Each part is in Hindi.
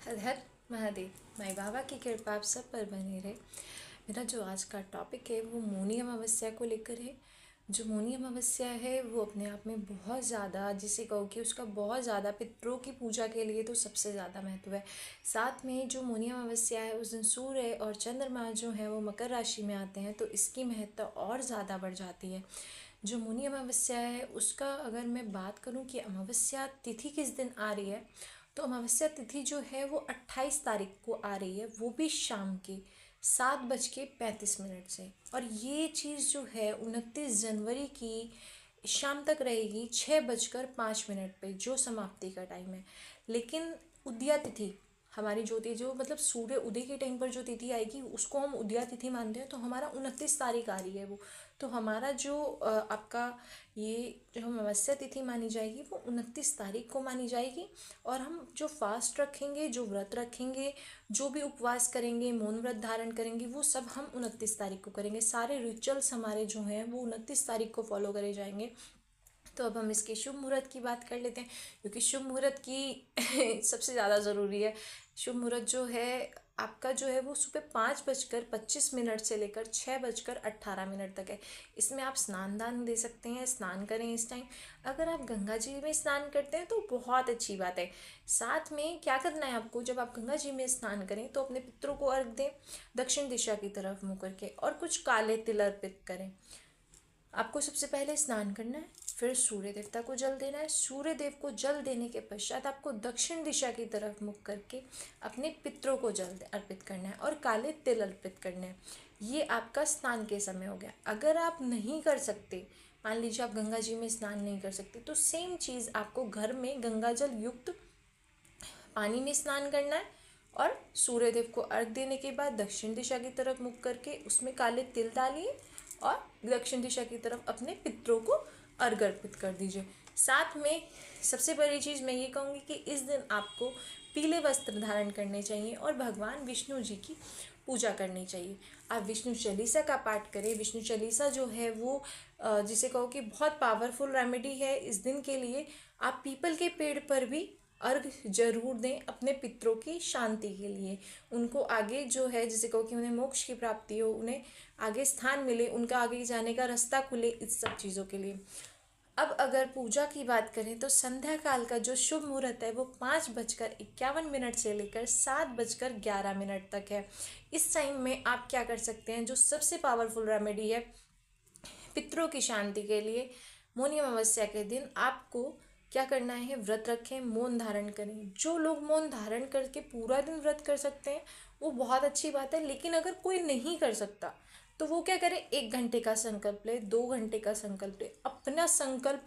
हर हर महादेव। माई बाबा की कृपा आप सब पर बनी रहे। मेरा जो आज का टॉपिक है वो मौनी अमावस्या को लेकर है। जो मौनी अमावस्या है वो अपने आप में बहुत ज़्यादा, जिसे कहो कि उसका बहुत ज़्यादा पितरों की पूजा के लिए तो सबसे ज़्यादा महत्व है। साथ में जो मौनी अमावस्या है उस दिन सूर्य और चंद्रमा जो है वो मकर राशि में आते हैं, तो इसकी महत्ता और ज़्यादा बढ़ जाती है। जो मौनी अमावस्या है उसका अगर मैं बात करूं कि अमावस्या तिथि किस दिन आ रही है, तो अमावस्या तिथि जो है वो 28 तारीख को आ रही है, वो भी शाम के 7:35 से। और ये चीज़ जो है 29 जनवरी की शाम तक रहेगी 6:05 पे, जो समाप्ति का टाइम है। लेकिन उदया तिथि हमारी जो तिथि, जो मतलब सूर्य उदय के टाइम पर जो तिथि आएगी उसको हम उदया तिथि मानते हैं, तो हमारा 29 तारीख आ रही है वो। तो हमारा जो आपका ये जो अमावस्या तिथि मानी जाएगी वो 29 तारीख को मानी जाएगी। और हम जो फास्ट रखेंगे, जो व्रत रखेंगे, जो भी उपवास करेंगे, मौन व्रत धारण करेंगे, वो सब हम 29 तारीख को करेंगे। सारे रिचुअल्स हमारे जो हैं वो 29 तारीख को फॉलो करे जाएंगे। तो अब हम इसके शुभ मुहूर्त की बात कर लेते हैं, क्योंकि शुभ मुहूर्त की सबसे ज़्यादा ज़रूरी है। शुभ मुहूर्त जो है आपका जो है वो सुबह 5:25 से लेकर 6:18 तक है। इसमें आप स्नान दान दे सकते हैं, स्नान करें इस टाइम। अगर आप गंगा जी में स्नान करते हैं तो बहुत अच्छी बात है। साथ में क्या करना है आपको, जब आप गंगा जी में स्नान करें तो अपने पितरों को अर्घ दें दक्षिण दिशा की तरफ मुँह करके, और कुछ काले तिल अर्पित करें। आपको सबसे पहले स्नान करना है, फिर सूर्य देवता को जल देना है। सूर्य देव को जल देने के पश्चात आपको दक्षिण दिशा की तरफ मुख करके अपने पितरों को जल अर्पित करना है और काले तिल अर्पित करने हैं। ये आपका स्नान के समय हो गया। अगर आप नहीं कर सकते, मान लीजिए आप गंगा जी में स्नान नहीं कर सकते, तो सेम चीज़ आपको घर में गंगा जल युक्त पानी में स्नान करना है और सूर्य देव को अर्घ देने के बाद दक्षिण दिशा की तरफ मुख करके उसमें काले तिल डालिए और दक्षिण दिशा की तरफ अपने पितरों को अर्घ अर्पित कर दीजिए। साथ में सबसे बड़ी चीज़ मैं ये कहूँगी कि इस दिन आपको पीले वस्त्र धारण करने चाहिए और भगवान विष्णु जी की पूजा करनी चाहिए। आप विष्णु चालीसा का पाठ करें। विष्णु चालीसा जो है वो जिसे कहो कि बहुत पावरफुल रेमेडी है इस दिन के लिए। आप पीपल के पेड़ पर भी अर्घ जरूर दें अपने पितरों की शांति के लिए। उनको आगे जो है जिसे कहो कि उन्हें मोक्ष की प्राप्ति हो, उन्हें आगे स्थान मिले, उनका आगे जाने का रास्ता खुले, इस सब चीज़ों के लिए। अब अगर पूजा की बात करें तो संध्या काल का जो शुभ मुहूर्त है वो 5:51 से लेकर 7:11 तक है। इस टाइम में आप क्या कर सकते हैं, जो सबसे पावरफुल रेमेडी है पितरों की शांति के लिए, मौनी अमावस्या के दिन आपको क्या करना है, व्रत रखें, मौन धारण करें। जो लोग मौन धारण करके पूरा दिन व्रत कर सकते हैं वो बहुत अच्छी बात है, लेकिन अगर कोई नहीं कर सकता तो वो क्या करे, 1 घंटे का संकल्प ले, 2 घंटे का संकल्प ले। अपना संकल्प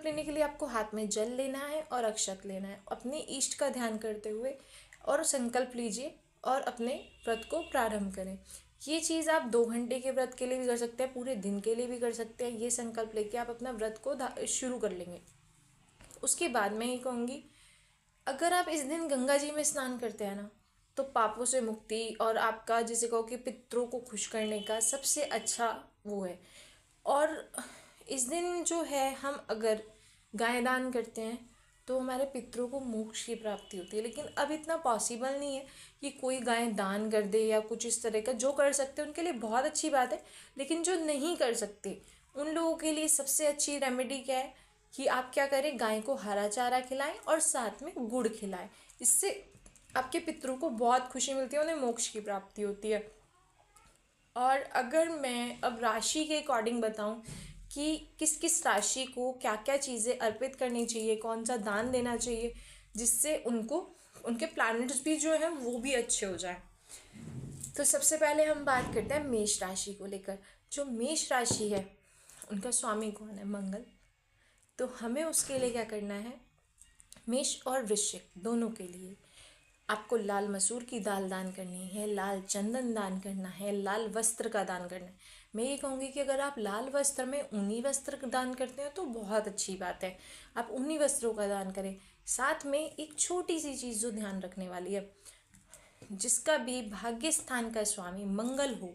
लेने के लिए आपको हाथ में जल लेना है और अक्षत लेना है, अपने इष्ट का ध्यान करते हुए और संकल्प लीजिए और अपने व्रत को प्रारंभ करें। ये चीज़ आप 2 घंटे के व्रत के लिए भी कर सकते हैं, पूरे दिन के लिए भी कर सकते हैं। ये संकल्प लेके आप अपना व्रत को शुरू कर लेंगे। उसके बाद मैं ये कहूँगी, अगर आप इस दिन गंगा जी में स्नान करते हैं ना, तो पापों से मुक्ति और आपका जिसे कहो कि पितरों को खुश करने का सबसे अच्छा वो है। और इस दिन जो है हम अगर गाय दान करते हैं तो हमारे पितरों को मोक्ष की प्राप्ति होती है। लेकिन अब इतना पॉसिबल नहीं है कि कोई गाय दान कर दे या कुछ इस तरह का। जो कर सकते हैं उनके लिए बहुत अच्छी बात है, लेकिन जो नहीं कर सकते उन लोगों के लिए सबसे अच्छी रेमेडी क्या है कि आप क्या करें, गाय को हरा चारा खिलाएं और साथ में गुड़ खिलाएं। इससे आपके पितरों को बहुत खुशी मिलती है, उन्हें मोक्ष की प्राप्ति होती है। और अगर मैं अब राशि के अकॉर्डिंग बताऊं कि किस किस राशि को क्या क्या चीज़ें अर्पित करनी चाहिए, कौन सा दान देना चाहिए, जिससे उनको उनके प्लैनेट्स भी जो हैं वो भी अच्छे हो जाएं, तो सबसे पहले हम बात करते हैं मेष राशि को लेकर। जो मेष राशि है उनका स्वामी कौन है, मंगल। तो हमें उसके लिए क्या करना है, मेष और वृश्चिक दोनों के लिए आपको लाल मसूर की दाल दान करनी है, लाल चंदन दान करना है, लाल वस्त्र का दान करना है। मैं ये कहूँगी कि अगर आप लाल वस्त्र में ऊनी वस्त्र दान करते हैं तो बहुत अच्छी बात है, आप ऊनी वस्त्रों का दान करें। साथ में एक छोटी सी चीज़ जो ध्यान रखने वाली है, जिसका भी भाग्य स्थान का स्वामी मंगल हो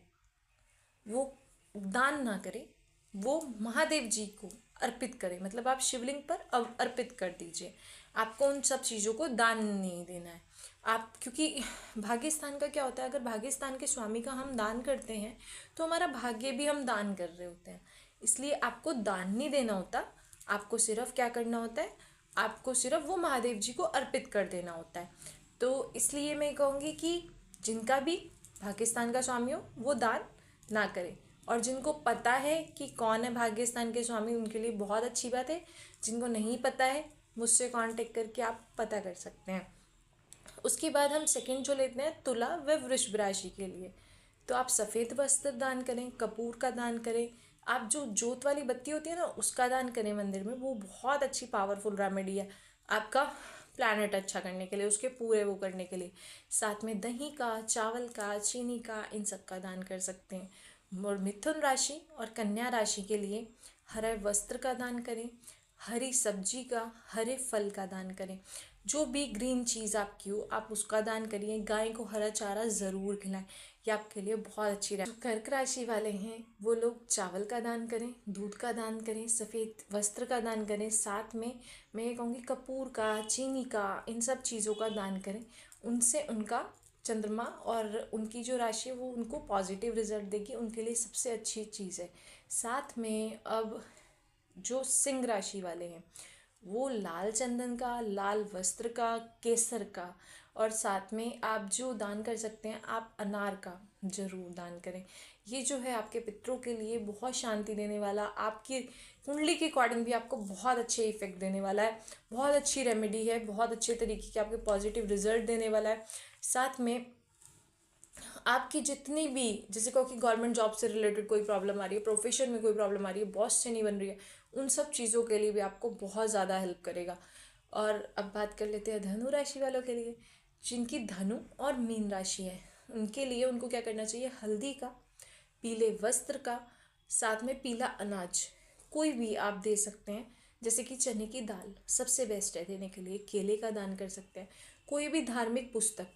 वो दान ना करे, वो महादेव जी को अर्पित करें। मतलब आप शिवलिंग पर अर्पित कर दीजिए, आपको उन सब चीज़ों को दान नहीं देना है। आप, क्योंकि भाग्य स्थान का क्या होता है, अगर भाग्य स्थान के स्वामी का हम दान करते हैं तो हमारा भाग्य भी हम दान कर रहे होते हैं। इसलिए आपको दान नहीं देना होता, आपको सिर्फ क्या करना होता है, आपको सिर्फ वो महादेव जी को अर्पित कर देना होता है। तो इसलिए मैं कहूँगी कि जिनका भी भाग्य स्थान का स्वामी हो वो दान ना करें, और जिनको पता है कि कौन है भाग्य स्थान के स्वामी उनके लिए बहुत अच्छी बात है। जिनको नहीं पता है मुझसे कांटेक्ट करके आप पता कर सकते हैं। उसके बाद हम सेकंड जो लेते हैं तुला व वृषभ राशि के लिए, तो आप सफ़ेद वस्त्र दान करें, कपूर का दान करें, आप जो जोत वाली बत्ती होती है ना उसका दान करें मंदिर में। वो बहुत अच्छी पावरफुल रेमेडी है आपका प्लैनेट अच्छा करने के लिए, उसके पूरे वो करने के लिए। साथ में दही का, चावल का, चीनी का, इन सब का दान कर सकते हैं। और मिथुन राशि और कन्या राशि के लिए हरे वस्त्र का दान करें, हरी सब्जी का, हरे फल का दान करें। जो भी ग्रीन चीज़ आपकी हो आप उसका दान करिए। गाय को हरा चारा ज़रूर खिलाएं, ये आपके लिए बहुत अच्छी रहे। जो कर्क राशि वाले हैं वो लोग चावल का दान करें, दूध का दान करें, सफ़ेद वस्त्र का दान करें। साथ में मैं ये कहूँगी कपूर का, चीनी का, इन सब चीज़ों का दान करें। उनसे उनका चंद्रमा और उनकी जो राशि है वो उनको पॉजिटिव रिजल्ट देगी, उनके लिए सबसे अच्छी चीज़ है। साथ में अब जो सिंह राशि वाले हैं वो लाल चंदन का, लाल वस्त्र का, केसर का, और साथ में आप जो दान कर सकते हैं आप अनार का जरूर दान करें। ये जो है आपके पितरों के लिए बहुत शांति देने वाला, आपकी कुंडली के अकॉर्डिंग भी आपको बहुत अच्छे इफेक्ट देने वाला है। बहुत अच्छी रेमेडी है, बहुत अच्छे तरीके के आपके पॉजिटिव रिजल्ट देने वाला है। साथ में आपकी जितनी भी, जैसे कहो कि गवर्नमेंट जॉब से रिलेटेड कोई प्रॉब्लम आ रही है, प्रोफेशन में कोई प्रॉब्लम आ रही है, बॉस से नहीं बन रही है, उन सब चीज़ों के लिए भी आपको बहुत ज़्यादा हेल्प करेगा। और अब बात कर लेते हैं धनु राशि वालों के लिए। जिनकी धनु और मीन राशि है उनके लिए उनको क्या करना चाहिए, हल्दी का, पीले वस्त्र का, साथ में पीला अनाज कोई भी आप दे सकते हैं। जैसे कि चने की दाल सबसे बेस्ट है देने के लिए, केले का दान कर सकते हैं। कोई भी धार्मिक पुस्तक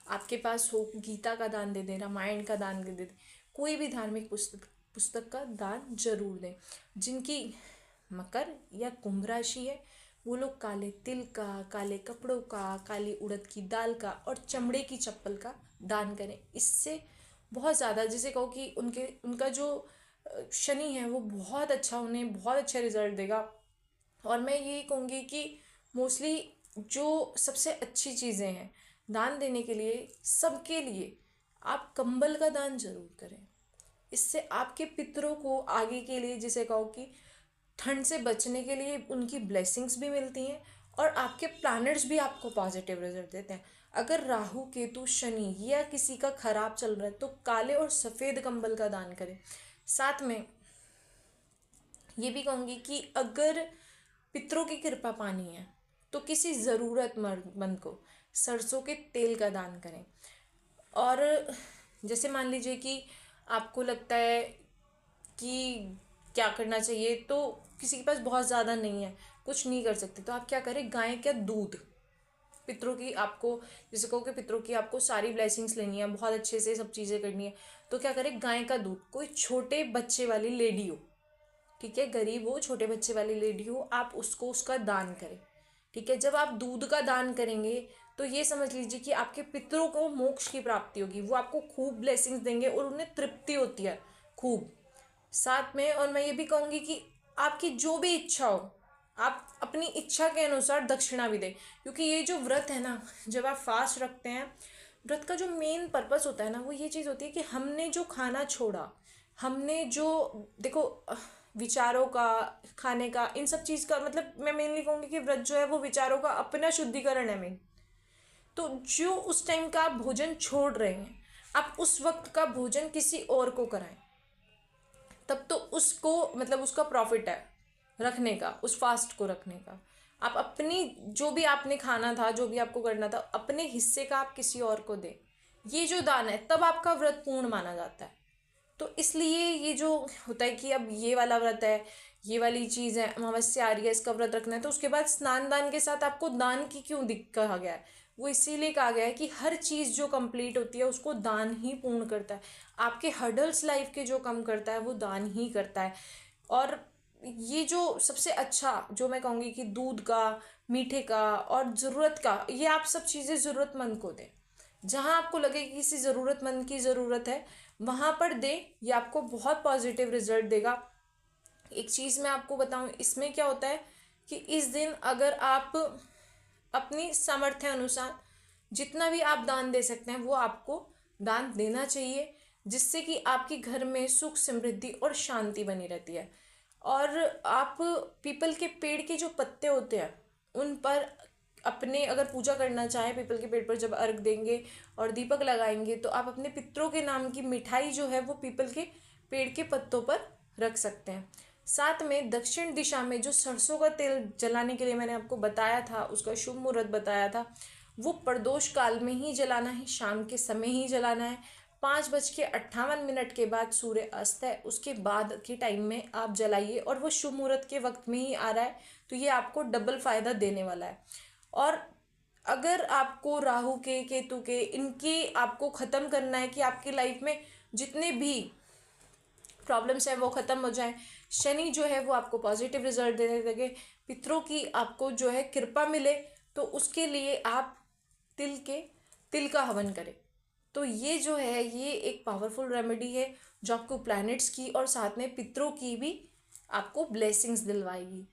आपके पास हो, गीता का दान दे दें, रामायण का दान दे दें, कोई भी धार्मिक पुस्तक का दान जरूर दें। जिनकी मकर या कुंभ राशि है वो लोग काले तिल का, काले कपड़ों का, काली उड़द की दाल का और चमड़े की चप्पल का दान करें। इससे बहुत ज़्यादा, जैसे कहो कि उनका जो शनि है वो बहुत अच्छा, उन्हें बहुत अच्छा रिजल्ट देगा। और मैं ये कहूँगी कि मोस्टली जो सबसे अच्छी चीज़ें हैं दान देने के लिए, सबके लिए आप कंबल का दान जरूर करें। इससे आपके पितरों को आगे के लिए, जिसे कहो कि ठंड से बचने के लिए उनकी ब्लेसिंग्स भी मिलती हैं, और आपके प्लैनेट्स भी आपको पॉजिटिव रिजल्ट देते हैं। अगर राहु केतु शनि या किसी का खराब चल रहा है तो काले और सफ़ेद कंबल का दान करें। साथ में ये भी कहूँगी कि अगर पितरों की कृपा पानी है तो किसी ज़रूरतमंद को सरसों के तेल का दान करें। और जैसे मान लीजिए कि आपको लगता है कि क्या करना चाहिए, तो किसी के पास बहुत ज़्यादा नहीं है, कुछ नहीं कर सकते, तो आप क्या करें, गाय का दूध, पितरों की आपको, जैसे कहो कि पितरों की आपको सारी ब्लेसिंग्स लेनी है, बहुत अच्छे से सब चीज़ें करनी है, तो क्या करें, गाय का दूध, कोई छोटे बच्चे वाली लेडी हो, ठीक है, गरीब हो, छोटे बच्चे वाली लेडी हो, आप उसको उसका दान करें। ठीक है, जब आप दूध का दान करेंगे तो ये समझ लीजिए कि आपके पितरों को मोक्ष की प्राप्ति होगी, वो आपको खूब ब्लेसिंग्स देंगे और उन्हें तृप्ति होती है खूब। साथ में और मैं ये भी कहूँगी कि आपकी जो भी इच्छा हो आप अपनी इच्छा के अनुसार दक्षिणा भी दें। क्योंकि ये जो व्रत है ना, जब आप फास्ट रखते हैं, व्रत का जो मेन पर्पस होता है ना वो ये चीज़ होती है कि हमने जो खाना छोड़ा, हमने जो, देखो विचारों का, खाने का, इन सब चीज़ का, मतलब मैं मेनली कहूँगी कि व्रत जो है वो विचारों का अपना शुद्धिकरण है मेन। तो जो उस टाइम का आप भोजन छोड़ रहे हैं, आप उस वक्त का भोजन किसी और को कराएं, तब तो उसको, मतलब उसका प्रॉफिट है रखने का, उस फास्ट को रखने का। आप अपनी जो भी आपने खाना था, जो भी आपको करना था, अपने हिस्से का आप किसी और को दें। ये जो दान है तब आपका व्रत पूर्ण माना जाता है। तो इसलिए ये जो होता है कि अब ये वाला व्रत है, ये वाली चीज़ है, अमावस्या आ रही है, इसका व्रत रखना है, तो उसके बाद स्नान दान के साथ आपको दान की क्यों कहा गया है, वो इसीलिए कहा गया है कि हर चीज़ जो कंप्लीट होती है उसको दान ही पूर्ण करता है। आपके हर्डल्स लाइफ के जो कम करता है वो दान ही करता है। और ये जो सबसे अच्छा जो मैं कहूँगी कि दूध का, मीठे का और ज़रूरत का, ये आप सब चीज़ें ज़रूरतमंद को दें। जहाँ आपको लगे कि किसी ज़रूरतमंद की ज़रूरत है वहाँ पर दें, ये आपको बहुत पॉजिटिव रिजल्ट देगा। एक चीज़ मैं आपको बताऊँ, इसमें क्या होता है कि इस दिन अगर आप अपनी सामर्थ्य अनुसार जितना भी आप दान दे सकते हैं वो आपको दान देना चाहिए, जिससे कि आपके घर में सुख समृद्धि और शांति बनी रहती है। और आप पीपल के पेड़ के जो पत्ते होते हैं उन पर अपने अगर पूजा करना चाहें, पीपल के पेड़ पर जब अर्घ देंगे और दीपक लगाएंगे तो आप अपने पितरों के नाम की मिठाई जो है वो पीपल के पेड़ के पत्तों पर रख सकते हैं। साथ में दक्षिण दिशा में जो सरसों का तेल जलाने के लिए मैंने आपको बताया था, उसका शुभ मुहूर्त बताया था, वो प्रदोष काल में ही जलाना है, शाम के समय ही जलाना है। 5:58 के बाद सूर्य अस्त है, उसके बाद के टाइम में आप जलाइए और वो शुभ मुहूर्त के वक्त में ही आ रहा है, तो ये आपको डबल फायदा देने वाला है। और अगर आपको राहु के, केतु के, इनके आपको ख़त्म करना है कि आपकी लाइफ में जितने भी प्रॉब्लम्स है वो ख़त्म हो जाए, शनि जो है वो आपको पॉजिटिव रिजल्ट देने लगे, पितरों की आपको जो है कृपा मिले, तो उसके लिए आप तिल का हवन करें। तो ये जो है ये एक पावरफुल रेमेडी है जो आपको प्लैनेट्स की और साथ में पितरों की भी आपको ब्लेसिंग्स दिलवाएगी।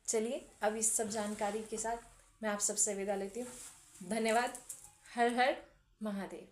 चलिए अब इस सब जानकारी के साथ मैं आप सबसे विदा लेती हूँ। धन्यवाद। हर हर महादेव।